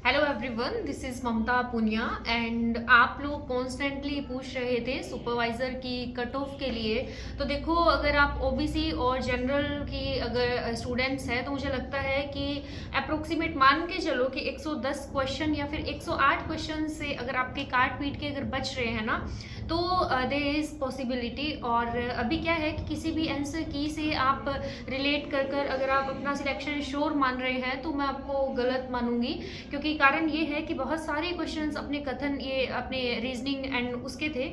Hello everyone, this is Mamta Punia and आप लोग constantly पूछ रहे थे सुपरवाइज़र की कट ऑफ के लिए। तो देखो, अगर आप ओबीसी और जनरल की अगर स्टूडेंट्स हैं तो मुझे लगता है कि अप्रोक्सीमेट मान के चलो कि 110 क्वेश्चन या फिर 108 क्वेश्चन से अगर आपके काट पीट के अगर बच रहे हैं ना, तो देयर इज़ पॉसिबिलिटी। और अभी क्या है कि किसी भी आंसर की से आप रिलेट कर कर अगर आप अपना सिलेक्शन श्योर मान रहे हैं तो मैं आपको गलत मानूंगी, क्योंकि कारण ये है कि बहुत सारे क्वेश्चंस अपने कथन ये अपने रीजनिंग एंड उसके थे,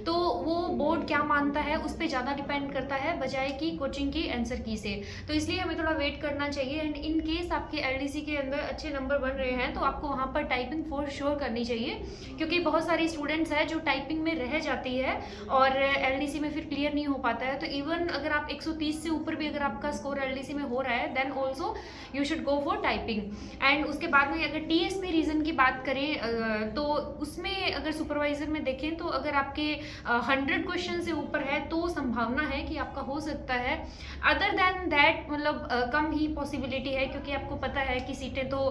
तो वो बोर्ड क्या मानता है उस पर ज़्यादा डिपेंड करता है बजाय कि कोचिंग की आंसर की से। तो इसलिए हमें थोड़ा वेट करना चाहिए। एंड इन केस आपके एलडीसी के अंदर अच्छे नंबर बन रहे हैं तो आपको वहाँ पर टाइपिंग फॉर श्योर करनी चाहिए, क्योंकि बहुत सारी स्टूडेंट्स हैं जो टाइपिंग में रह जाती है और एलडीसी में फिर क्लियर नहीं हो पाता है। तो इवन अगर आप 130 से ऊपर भी अगर आपका स्कोर एलडीसी में हो रहा है then also you should go for typing. And उसके बाद में अगर टीएसपी रीजन की बात करें तो उसमें अगर सुपरवाइजर में देखें तो अगर आपके 100 क्वेश्चन से ऊपर है तो संभावना है कि आपका हो सकता है। अदर देन दैट मतलब कम ही पॉसिबिलिटी है, क्योंकि आपको पता है कि सीटें तो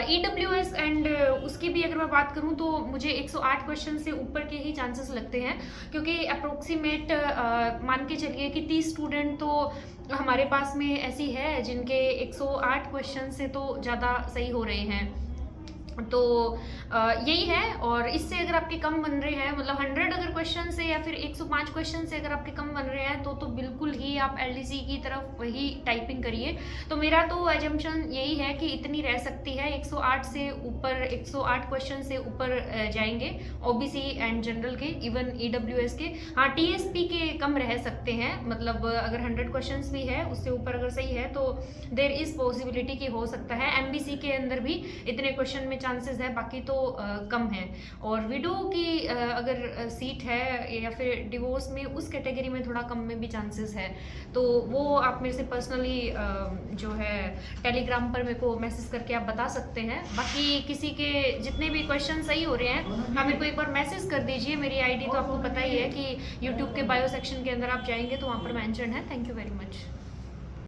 ईडब्ल्यूएस एंड उसकी भी अगर मैं बात करूं तो मुझे 108 क्वेश्चन से ऊपर के ही चांसेस लगते हैं, क्योंकि अप्रोक्सीमेट मान के चलिए कि 30 स्टूडेंट तो हमारे पास में ऐसी है जिनके 108 क्वेश्चन से तो ज़्यादा सही हो रहे हैं। तो यही है। और इससे अगर आपके कम बन रहे हैं, मतलब 100 अगर क्वेश्चन से या फिर 105 क्वेश्चन से अगर आपके कम बन रहे हैं तो बिल्कुल ही आप एलडीसी की तरफ वही टाइपिंग करिए। तो मेरा तो एजम्पशन यही है कि इतनी रह सकती है, 108 से ऊपर 108 क्वेश्चन से ऊपर जाएंगे ओबीसी एंड जनरल के, इवन ईडब्ल्यूएस के। हाँ, टीएसपी के कम रह सकते हैं, मतलब अगर 100 क्वेश्चन भी है उससे ऊपर अगर सही है तो देर इज पॉसिबिलिटी कि हो सकता है। एमबीसी के अंदर भी इतने क्वेश्चन में चांसेस है, बाकी तो कम है। और विडो की अगर सीट है या फिर डिवोर्स में उस कैटेगरी में थोड़ा कम में भी चांसेस है, तो वो आप मेरे से पर्सनली जो है टेलीग्राम पर मेरे को मैसेज करके आप बता सकते हैं। बाकी किसी के जितने भी क्वेश्चन सही हो रहे हैं आप मेरे को एक बार मैसेज कर दीजिए। मेरी आईडी तो आपको पता ही है कि यूट्यूब के बायो सेक्शन के अंदर आप जाएंगे तो वहाँ पर मेंशन है। Thank you very much.